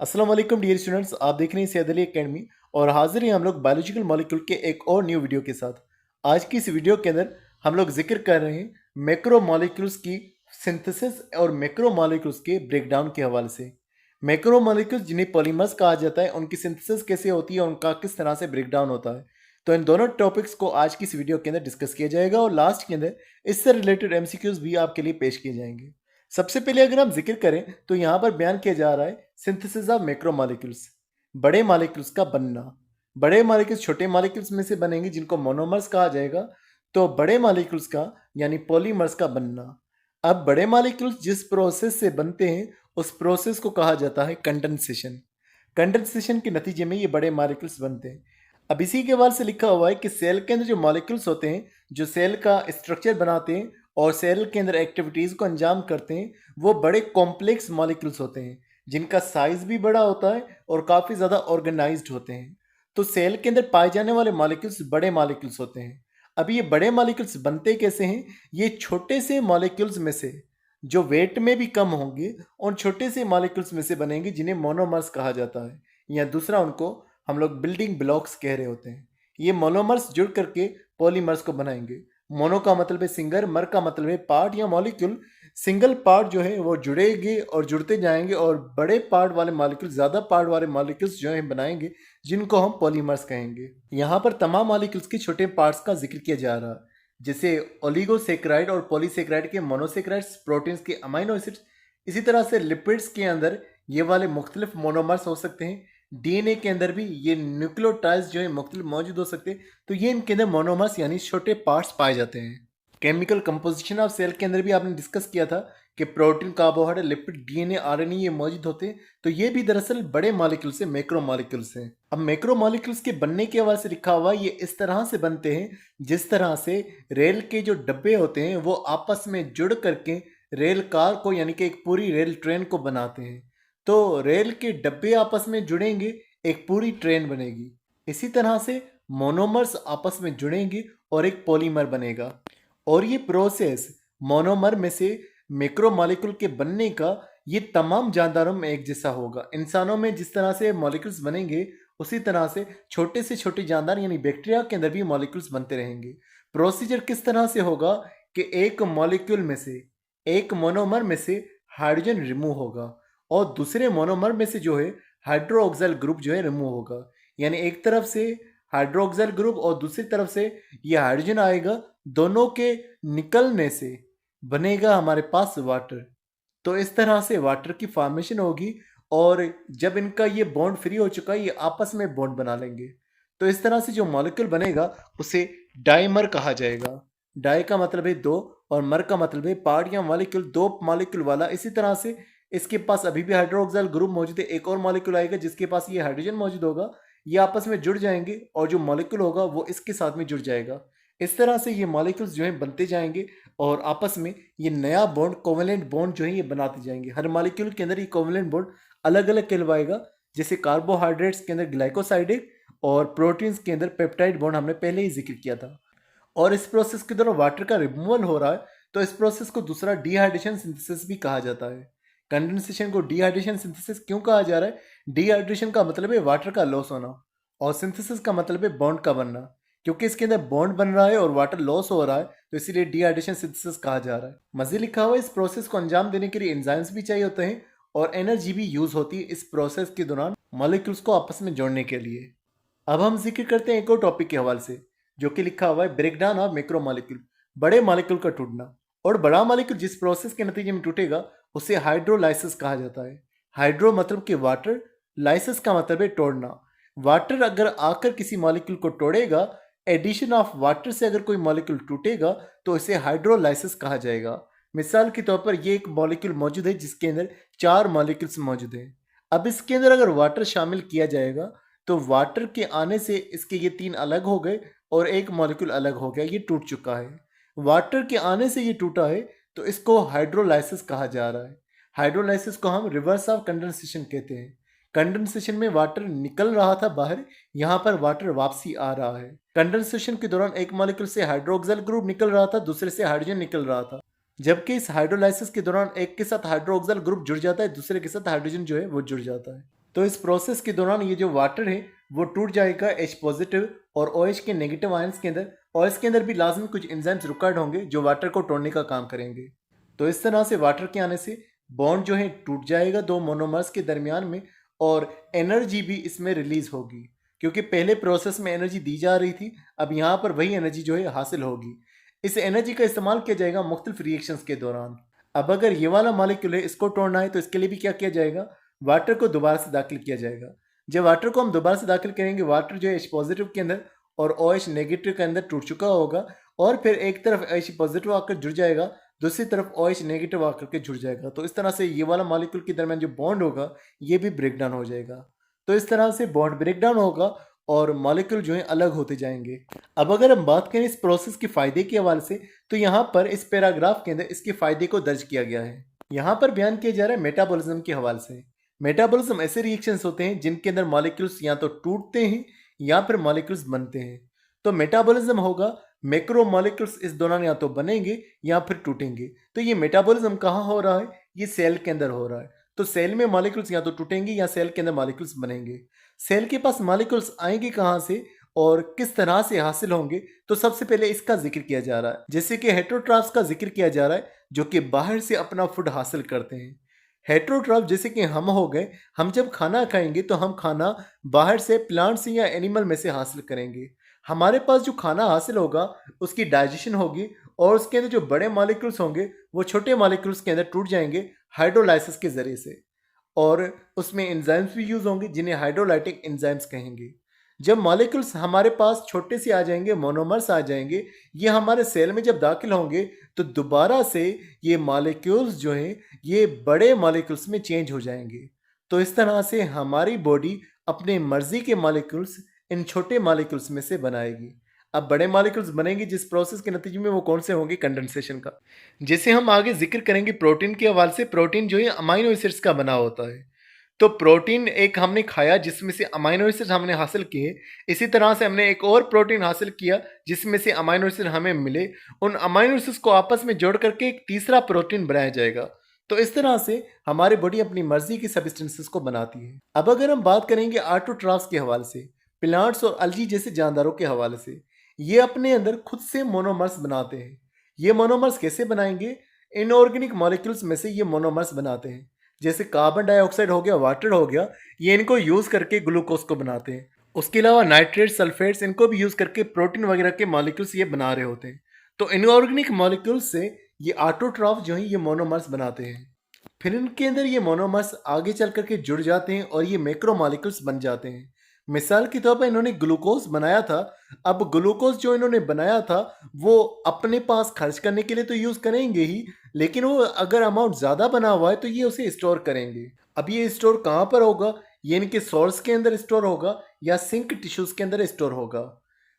अस्सलाम वालेकुम dear students, आप देख रहे हैं सैयद अली एकेडमी और हाजिर हैं हम लोग बायोलॉजिकल मॉलिक्यूल के एक और न्यू वीडियो के साथ। आज की इस वीडियो के अंदर हम लोग जिक्र कर रहे हैं मैक्रो मॉलिक्यूल्स की सिंथेसिस और मैक्रो मॉलिक्यूल्स के ब्रेकडाउन के हवाले से। मैक्रो मॉलिक्यूल्स जिन्हें पॉलीमर्स कहा जाता है, उनकी सिंथेसिस कैसे होती है, उनका किस तरह से ब्रेकडाउन होता है, तो इन दोनों टॉपिक्स को आज की इस वीडियो के अंदर डिस्कस किया जाएगा और लास्ट के अंदर इससे रिलेटेड एमसीक्यूज भी आपके लिए पेश किए जाएंगे। सबसे पहले अगर हम जिक्र करें तो यहाँ पर बयान किया जा रहा है सिंथेसिस ऑफ मैक्रोमोलेक्यूल्स, बड़े मॉलिक्यूल्स का बनना। बड़े मॉलिक्यूल्स छोटे मॉलिक्यूल्स में से बनेंगे जिनको मोनोमर्स कहा जाएगा, तो बड़े मॉलिक्यूल्स का यानी पॉलीमर्स का बनना। अब बड़े मॉलिक्यूल्स जिस प्रोसेस से बनते हैं उस प्रोसेस को कहा जाता है कंडेंसेशन। कंडेंसेशन के नतीजे में ये बड़े मॉलिक्यूल्स बनते हैं। अब इसी के बाद से लिखा हुआ है कि सेल के अंदर जो मॉलिक्यूल्स होते हैं, जो सेल का स्ट्रक्चर बनाते हैं और सेल के अंदर एक्टिविटीज़ को अंजाम करते हैं, वो बड़े कॉम्प्लेक्स मॉलिक्यूल्स होते हैं जिनका साइज भी बड़ा होता है और काफ़ी ज़्यादा ऑर्गेनाइज्ड होते हैं। तो सेल के अंदर पाए जाने वाले मॉलिक्यूल्स बड़े मॉलिक्यूल्स होते हैं। अब ये बड़े मॉलिक्यूल्स बनते कैसे हैं? ये छोटे से मॉलिक्यूल्स में से जो वेट में भी कम होंगे उन छोटे से मॉलिक्यूल्स में से बनेंगे जिन्हें मोनोमर्स कहा जाता है, या दूसरा उनको हम लोग बिल्डिंग ब्लॉक्स कह रहे होते हैं। ये मोनोमर्स जुड़ करके पॉलीमर्स को बनाएंगे। मोनो का मतलब है सिंगल, मर का मतलब है पार्ट या मॉलिक्यूल। सिंगल पार्ट जो है वो जुड़ेंगे और जुड़ते जाएंगे और बड़े पार्ट वाले मॉलिक्यूल, ज़्यादा पार्ट वाले मॉलिक्यूल्स जो है बनाएंगे जिनको हम पॉलीमर्स कहेंगे। यहाँ पर तमाम मॉलिक्यूल्स के छोटे पार्ट्स का जिक्र किया जा रहा है, जैसे ओलिगोसेक्राइड और पॉलीसेक्राइड के मोनोसेक्राइड्स, प्रोटीन्स के अमाइनो एसिड्स। इसी तरह से लिपिड्स के अंदर ये वाले मुख्तलिफ मोनोमर्स हो सकते हैं। डीएनए के अंदर भी ये न्यूक्लियोटाइड्स जो है मुख्तलिफ मौजूद हो सकते हैं, तो ये इनके अंदर मोनोमर्स यानी छोटे पार्ट्स पाए जाते हैं। केमिकल कंपोजिशन ऑफ सेल के अंदर भी आपने डिस्कस किया था कि protein, carbohydrate, lipid, DNA, RNA ये मौजूद होते हैं, तो ये भी दरअसल बड़े मॉलिक्यूल से मैक्रो मॉलिक्यूल्स हैं। अब मैक्रो मॉलिक्यूल्स के बनने के हवाले से लिखा हुआ ये इस तरह से बनते हैं जिस तरह से रेल के जो डब्बे होते हैं वो आपस में जुड़ करके रेल कार को यानी कि एक पूरी रेल ट्रेन को बनाते हैं। तो रेल के डब्बे आपस में जुड़ेंगे, एक पूरी ट्रेन बनेगी। इसी तरह से मोनोमर्स आपस में जुड़ेंगे और एक पॉलीमर बनेगा। और ये प्रोसेस मोनोमर में से मैक्रोमोलेक्यूल के बनने का ये तमाम जानदारों में एक जैसा होगा। इंसानों में जिस तरह से मॉलिक्यूल्स बनेंगे उसी तरह से छोटे जानदार यानी बैक्टीरिया के अंदर भी मॉलिक्यूल्स बनते रहेंगे। प्रोसीजर किस तरह से होगा कि एक मॉलिक्यूल में से, एक मोनोमर में से हाइड्रोजन रिमूव होगा और दूसरे मोनोमर में से जो है हाइड्रोक्सिल ग्रुप जो है रिमूव होगा। यानी एक तरफ से हाइड्रोक्सिल ग्रुप और दूसरी तरफ से ये हाइड्रोजन आएगा, दोनों के निकलने से बनेगा हमारे पास वाटर। तो इस तरह से वाटर की फॉर्मेशन होगी और जब इनका ये बॉन्ड फ्री हो चुका है ये आपस में बॉन्ड बना लेंगे। तो इस तरह से जो मॉलिक्यूल बनेगा उसे डाइमर कहा जाएगा। डाई का मतलब है दो और मर का मतलब है पार्ट या मॉलिक्यूल, दो मॉलिक्यूल वाला। इसी तरह से इसके पास अभी भी हाइड्रोक्सिल ग्रुप मौजूद है, एक और मॉलिक्यूल आएगा जिसके पास ये हाइड्रोजन मौजूद होगा, ये आपस में जुड़ जाएंगे और जो मॉलिक्यूल होगा वो इसके साथ में जुड़ जाएगा। इस तरह से ये मॉलिक्यूल्स जो हैं बनते जाएंगे और आपस में ये नया बॉन्ड, कोवेलेंट बॉन्ड जो है ये बनाते जाएंगे। हर मॉलिक्यूल के अंदर ये कोवेलेंट बॉन्ड अलग अलग कहलवाएगा। जैसे कार्बोहाइड्रेट्स के अंदर ग्लाइकोसाइड और प्रोटीन्स के अंदर पेप्टाइड बॉन्ड हमने पहले ही जिक्र किया था। और इस प्रोसेस के दौरान वाटर का रिमूवल हो रहा है, तो इस प्रोसेस को दूसरा डिहाइड्रेशन सिंथेसिस भी कहा जाता है। कंडेंसेशन को डिहाइड्रेशन सिंथेसिस क्यों कहा जा रहा है? डिहाइड्रेशन का मतलब है वाटर का लॉस होना और सिंथेसिस का मतलब है बॉन्ड का बनना। क्योंकि इसके अंदर बॉन्ड बन रहा है और वाटर लॉस हो रहा है, तो इसीलिए डिहाइड्रेशन सिंथेसिस कहा जा रहा है। मज़ीद लिखा हुआ है इस प्रोसेस को अंजाम देने के लिए एंजाइम्स भी चाहिए होते हैं और एनर्जी भी यूज होती है इस प्रोसेस के दौरान मॉलिक्यूल्स को आपस में जोड़ने के लिए। अब हम जिक्र करते हैं एक और टॉपिक के हवाले से, जो कि लिखा हुआ है ब्रेकडाउन ऑफ मैक्रोमोलेक्यूल, बड़े मॉलिक्यूल का टूटना। और बड़ा मॉलिक्यूल जिस प्रोसेस के नतीजे में टूटेगा उसे हाइड्रोलाइसिस कहा जाता है। हाइड्रो मतलब कि वाटर, लाइसिस का मतलब है तोड़ना। वाटर अगर आकर किसी मॉलिक्यूल को तोड़ेगा, एडिशन ऑफ वाटर से अगर कोई मॉलिक्यूल टूटेगा तो इसे हाइड्रोलाइसिस कहा जाएगा। मिसाल के तौर पर ये एक मॉलिक्यूल मौजूद है जिसके अंदर 4 मॉलिक्यूल्स मौजूद हैं। अब इसके अंदर अगर वाटर शामिल किया जाएगा तो वाटर के आने से इसके ये 3 अलग हो गए और एक मॉलिक्यूल अलग हो गया, ये टूट चुका है। वाटर के आने से ये टूटा है तो इसको हाइड्रोलाइसिस कहा जा रहा है। हाइड्रोलाइसिस को हम रिवर्स ऑफ कंडेंसेशन कहते हैं। कंडेंसेशन में वाटर निकल रहा था बाहर, यहाँ पर वाटर वापसी आ रहा है। कंडेंसेशन के दौरान एक मॉलिक्यूल से हाइड्रोक्सिल ग्रुप निकल रहा था, दूसरे से हाइड्रोजन निकल रहा था, जबकि इस हाइड्रोलाइसिस के दौरान एक के साथ हाइड्रोक्सिल ग्रुप जुड़ जाता है, दूसरे के साथ हाइड्रोजन जो है वो जुड़ जाता है। तो इस प्रोसेस के दौरान ये जो वाटर है वो टूट जाएगा H पॉजिटिव और OH के नेगेटिव आयंस के अंदर, और इसके अंदर भी लाजमी कुछ एंजाइम्स रिक्वायर्ड होंगे जो वाटर को तोड़ने का काम करेंगे। तो इस तरह से वाटर के आने से बॉन्ड जो है टूट जाएगा दो मोनोमर्स के दरमियान में, और एनर्जी भी इसमें रिलीज होगी, क्योंकि पहले प्रोसेस में एनर्जी दी जा रही थी, अब यहाँ पर वही एनर्जी जो है हासिल होगी। इस एनर्जी का इस्तेमाल किया जाएगा मुख्तलिफ रिएक्शंस के दौरान। अब अगर ये वाला मॉलिक्यूल है इसको तोड़ना है तो इसके लिए भी क्या किया जाएगा, वाटर को दोबारा से दाखिल किया जाएगा। जब वाटर को हम दोबारा से दाखिल करेंगे, वाटर जो है H पॉजिटिव के अंदर और OH नेगेटिव के अंदर टूट चुका होगा, और फिर एक तरफ H पॉजिटिव आकर जुड़ जाएगा, दूसरी तरफ OH नेगेटिव आकर के जुड़ जाएगा। तो इस तरह से ये वाला मॉलिक्यूल के दरमियान जो बॉन्ड होगा ये भी ब्रेक डाउन हो जाएगा। तो इस तरह से बॉन्ड ब्रेक डाउन होगा और मॉलिक्यूल जो है अलग होते जाएंगे। अब अगर हम बात करें इस प्रोसेस के फायदे के हवाले से, तो यहाँ पर इस पैराग्राफ के अंदर इसके फायदे को दर्ज किया गया है। यहाँ पर बयान किया जा रहा है मेटाबॉलिज्म के हवाले से। मेटाबॉलिज्म ऐसे रिएक्शंस होते हैं जिनके अंदर मॉलिक्यूल्स या तो टूटते हैं या फिर मॉलिक्यूल्स बनते हैं। तो मेटाबॉलिज्म होगा, मैक्रो मॉलिक्यूल्स इस दौरान या तो बनेंगे या फिर टूटेंगे। तो ये मेटाबॉलिज्म कहाँ हो रहा है, ये सेल के अंदर हो रहा है। तो सेल में मॉलिक्यूल्स या तो टूटेंगे या सेल के अंदर मॉलिक्यूल्स बनेंगे। सेल के पास मॉलिक्यूल्स आएंगे कहाँ से और किस तरह से हासिल होंगे, तो सबसे पहले इसका जिक्र किया जा रहा है। जैसे कि हेटेरोट्रॉफ्स का जिक्र किया जा रहा है जो कि बाहर से अपना फूड हासिल करते हैं। हेटेरोट्रॉफ जैसे कि हम हो गए, हम जब खाना खाएंगे तो हम खाना बाहर से प्लांट से या एनिमल में से हासिल करेंगे। हमारे पास जो खाना हासिल होगा उसकी डाइजेशन होगी, और उसके अंदर जो बड़े मॉलिक्यूल्स होंगे वो छोटे मॉलिक्यूल्स के अंदर टूट जाएंगे हाइड्रोलाइसिस के जरिए से, और उसमें एंजाइम्स भी यूज होंगे जिन्हें हाइड्रोलाइटिक एंजाइम्स कहेंगे। जब मॉलिक्यूल्स हमारे पास छोटे से आ जाएंगे, मोनोमर्स आ जाएंगे, ये हमारे सेल में जब दाखिल होंगे तो दोबारा से ये मॉलिक्यूल्स जो हैं ये बड़े मॉलिक्यूल्स में चेंज हो जाएंगे। तो इस तरह से हमारी बॉडी अपने मर्जी के मॉलिक्यूल्स इन छोटे मॉलिक्यूल्स में से बनाएगी। अब बड़े मॉलिक्यूल्स बनेंगे जिस प्रोसेस के नतीजे में, वो कौन से होंगे, कंडेंसेशन का। जैसे हम आगे जिक्र करेंगे प्रोटीन के हवाले से, प्रोटीन जो है अमाइनो एसिड्स का बना होता है। तो प्रोटीन एक हमने खाया जिसमें से अमाइनो एसिड हमने हासिल किए, इसी तरह से हमने एक और प्रोटीन हासिल किया जिसमें से अमाइनो एसिड हमें मिले। उन अमाइनो एसिड्स को आपस में जोड़ करके एक तीसरा प्रोटीन बनाया जाएगा। तो इस तरह से हमारी बॉडी अपनी मर्जी की सब्सटेंसेस को बनाती है। अब अगर हम बात करेंगे ऑटोट्रॉफ्स के हवाले से, प्लांट्स और अलजी जैसे जानदारों के हवाले से, ये अपने अंदर खुद से मोनोमर्स बनाते हैं। ये मोनोमर्स कैसे बनाएंगे, इनऑर्गेनिक मॉलिक्यूल्स में से ये मोनोमर्स बनाते हैं। जैसे कार्बन डाइऑक्साइड हो गया, वाटर हो गया, ये इनको यूज करके ग्लूकोज को बनाते हैं। उसके अलावा नाइट्रेट, सल्फेट्स, इनको भी यूज करके प्रोटीन वगैरह के मॉलिक्यूल्स ये बना रहे होते हैं। तो इनऑर्गेनिक मॉलिक्यूल्स से ये ऑटोट्रॉफ जो है ये मोनोमर्स बनाते हैं। फिर इनके अंदर ये मोनोमर्स आगे चल करके जुड़ जाते हैं और ये मैक्रो मॉलिक्यूल्स बन जाते हैं। मिसाल के तौर पर इन्होंने ग्लूकोज बनाया था। अब ग्लूकोज जो इन्होंने बनाया था वो अपने पास खर्च करने के लिए तो यूज करेंगे ही, लेकिन वो अगर अमाउंट ज्यादा बना हुआ है तो ये उसे स्टोर करेंगे। अब ये स्टोर कहाँ पर होगा, ये इनके सोर्स के अंदर स्टोर होगा या सिंक टिश्यूज के अंदर स्टोर होगा।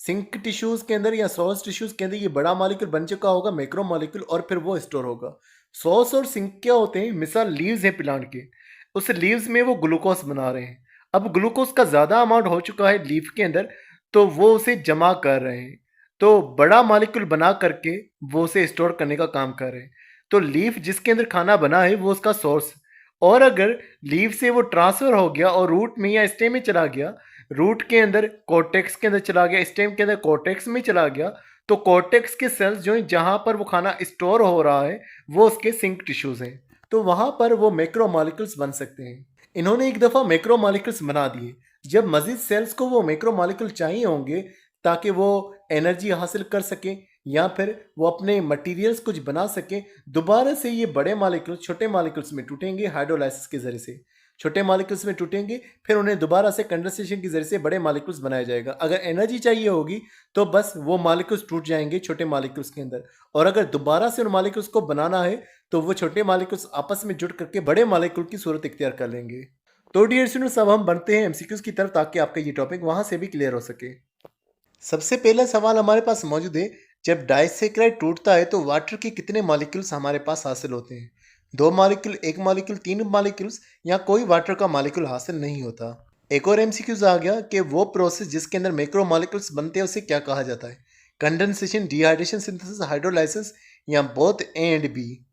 सिंक टिश्यूज के अंदर या सोर्स टिश्यूज के अंदर ये बड़ा मॉलिक्यूल बन चुका होगा, मैक्रो मॉलिक्यूल, और फिर वो स्टोर होगा। सोर्स और सिंक क्या होते हैं, मिसाल लीव्स हैं प्लांट के, उस लीव्स में वो ग्लूकोज बना रहे हैं। अब ग्लूकोज का ज़्यादा अमाउंट हो चुका है लीफ के अंदर, तो वो उसे जमा कर रहे हैं, तो बड़ा मॉलिक्यूल बना करके वो उसे स्टोर करने का काम कर रहे हैं। तो लीफ जिसके अंदर खाना बना है वो उसका सोर्स, और अगर लीफ से वो ट्रांसफर हो गया और रूट में या स्टेम में चला गया, रूट के अंदर कॉर्टेक्स के अंदर चला गया, स्टेम के अंदर कॉर्टेक्स में चला गया, तो कॉर्टेक्स के सेल्स जो है जहाँ पर वो खाना स्टोर हो रहा है वो उसके सिंक टिश्यूज हैं, तो वहाँ पर वो मैक्रो मॉलिक्यूल्स बन सकते हैं। इन्होंने एक दफ़ा मैक्रो मॉलिक्यूल्स बना दिए, जब मजीद सेल्स को वो मैक्रो मॉलिक्यूल चाहिए होंगे ताकि वो एनर्जी हासिल कर सकें या फिर वो अपने मटेरियल्स कुछ बना सकें, दोबारा से ये बड़े मॉलिक्यूल्स छोटे मॉलिक्यूल्स में टूटेंगे हाइड्रोलाइसिस के जरिए से। छोटे मॉलिक्यूल्स में टूटेंगे, फिर उन्हें दोबारा से कंडेंसेशन के जरिए से बड़े मॉलिक्यूल्स बनाया जाएगा। अगर एनर्जी चाहिए होगी तो बस वो मॉलिक्यूल्स टूट जाएंगे छोटे मॉलिक्यूल्स के अंदर, और अगर दोबारा से उन मॉलिक्यूल्स को बनाना है तो वो छोटे मॉलिक्यूल्स आपस में जुड़ करके बड़े मॉलिक्यूल की सूरत इख्तियार कर लेंगे। तो डियर स्टूडेंट्स, अब हम बढ़ते हैं एमसीक्यूज की तरफ ताकि आपका ये टॉपिक वहां से भी क्लियर हो सके। सबसे पहला सवाल हमारे पास मौजूद है, जब डाइसैकेराइड टूटता है तो वाटर के कितने मॉलिक्यूल्स हमारे पास हासिल होते हैं? 2 मॉलिक्यूल, 1 मॉलिक्यूल, 3 मॉलिक्यूल्स, या कोई वाटर का मॉलिक्यूल हासिल नहीं होता? एक और एमसीक्यूज आ गया कि वो प्रोसेस जिसके अंदर मैक्रो मॉलिक्यूल्स बनते हैं उसे क्या कहा जाता है? कंडेंसेशन, डिहाइड्रेशन, सिंथेसिस, हाइड्रोलाइसिस, या बोथ ए एंड बी?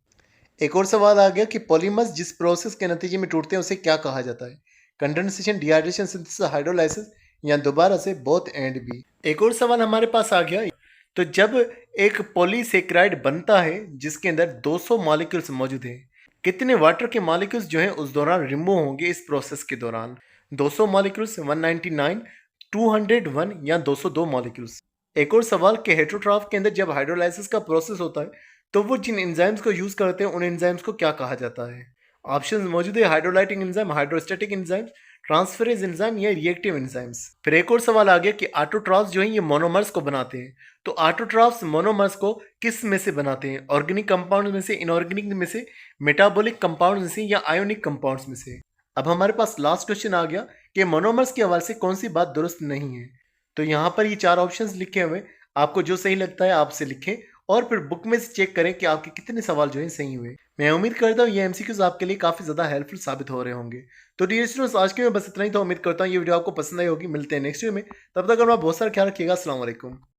एक और सवाल आ गया कि पॉलीमर्स जिस प्रोसेस के नतीजे में टूटते हैं उसे क्या कहा जाता है? कंडेंसेशन, डिहाइड्रेशन, सिंथेसिस, हाइड्रोलाइसिस या दोबारा से बोथ एंड भी। एक और सवाल हमारे पास आ गया, तो जब एक पॉलीसेकेराइड बनता है जिसके अंदर 200 मॉलिक्यूल्स मौजूद हैं, कितने वाटर के मॉलिक्यूल्स जो हैं उस दौरान रिमूव होंगे इस प्रोसेस के दौरान? 200 मॉलिक्यूल्स, 199, 201 या 202 मॉलिक्यूल्स। एक और सवाल कि हेटेरोट्रॉफ के अंदर जब हाइड्रोलाइसिस का प्रोसेस होता है तो वो जिन एंजाइम्स को यूज करते हैं उन एंजाइम्स को क्या कहा जाता है? ऑप्शंस मौजूद है, hydrolytic enzyme, hydrostatic enzyme, transferase enzyme या रिएक्टिव एंजाइम्स। फिर एक और सवाल आ गया कि ऑटोट्रॉफ्स जो है ये मोनोमर्स को बनाते हैं, तो ऑटोट्रॉफ्स मोनोमर्स को किस में से बनाते हैं? ऑर्गेनिक कंपाउंड में से, इनऑर्गेनिक में से, मेटाबॉलिक कंपाउंड में से या आयोनिक कंपाउंड्स में से? अब हमारे पास लास्ट क्वेश्चन आ गया कि मोनोमर्स के हवाले से कौन सी बात दुरुस्त नहीं है। तो यहाँ पर ये 4 ऑप्शंस लिखे हुए, आपको जो सही लगता है आपसे लिखें और फिर बुक में से चेक करें कि आपके कितने सवाल जो हैं सही हुए। मैं उम्मीद करता हूँ ये एमसीक्यूज आपके लिए काफ़ी ज़्यादा हेल्पफुल साबित हो रहे होंगे। तो डियर स्टूडेंट्स, आज के में बस इतना ही था। उम्मीद करता हूँ ये वीडियो आपको पसंद आई होगी। मिलते हैं नेक्स्ट वीडियो में, तब तक अपना बहुत सारा ख्याल रखिएगा। अस्सलाम वालेकुम।